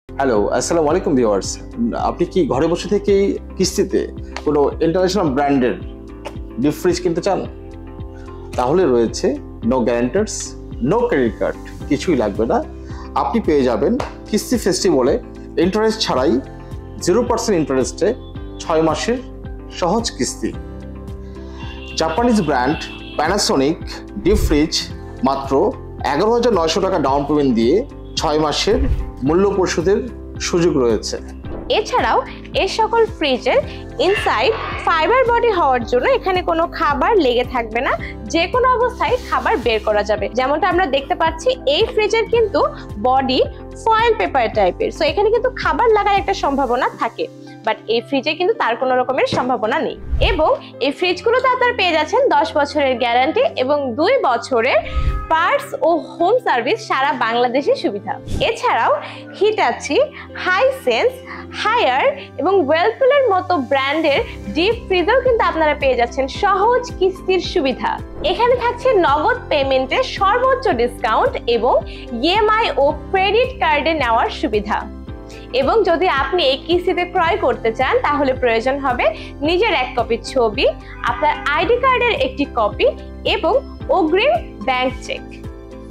Hello, আসসালামু আলাইকুম viewers. আপনি কি ঘরে বসে থেকেই কিস্তিতে কোনো ইন্টারন্যাশনাল ব্র্যান্ডের ডিপ ফ্রিজ কিনতে চান? তাহলে রয়েছে নো গ্যারান্টার্স, নো ক্রেডিট কার্ড, কিছুই লাগবে না। আপনি পেয়ে যাবেন কিস্তি ফেস্টিভ্যালে ইন্টারেস্ট ছাড়াই 0% ইন্টারেস্টে 6 মাসের সহজ কিস্তি। Japanese brand Panasonic deep fridge মাত্র 11,900 টাকা ডাউন পেমেন্ট দিয়ে 6 মাসের মূল্য পরিশোধের সুযোগ রয়েছে। এছাড়াও এই সকল ফ্রিজের ইনসাইড ফাইবার বডি হওয়ার জন্য এখানে কোনো খাবার লেগে থাকবে না, যে কোনো অবস্থায় খাবার বের করা যাবে। যেমনটা আমরা দেখতে পাচ্ছি এই ফ্রিজের কিন্তু বডি ফয়েল পেপার টাইপের, সো এখানে কিন্তু খাবার লাগার একটা সম্ভাবনা থাকে, বাট এই ফ্রিজে কিন্তু তার কোনো রকমের সম্ভাবনা নেই। এবং এই ফ্রিজগুলোতে আপনারা পেয়ে যাচ্ছেন 10 বছরের গ্যারান্টি এবং 2 বছরের পার্টস ও হোম সার্ভিস সারা বাংলাদেশের সুবিধা। এছাড়াও হিটাচি, হাইসেন্স, হায়ার এবং ওয়েলপুলের মতো ব্র্যান্ডের ডিপ ফ্রিজও কিন্তু আপনারা পেয়ে যাচ্ছেন সহজ কিস্তির সুবিধা। এখানে থাকছে নগদ পেমেন্টের সর্বোচ্চ ডিসকাউন্ট এবং ইএমআই ও ক্রেডিট কার্ডে নেওয়ার সুবিধা। এবং যদি আপনি এই কিস্তিতে ক্রয় করতে চান তাহলে প্রয়োজন হবে নিজের এক কপি ছবি, আপনার আইডি কার্ডের একটি কপি এবং অগ্রিম ব্যাংক চেক।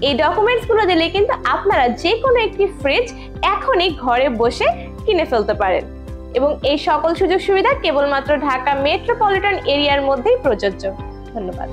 এই ডকুমেন্টসগুলো দিলে কিন্তু আপনারা যে কোনো একটি ফ্রিজ এখনই ঘরে বসে কিনে ফেলতে পারেন। এবং এই সকল সুযোগ সুবিধা কেবলমাত্র ঢাকা মেট্রোপলিটন এরিয়ার মধ্যেই প্রযোজ্য। ধন্যবাদ।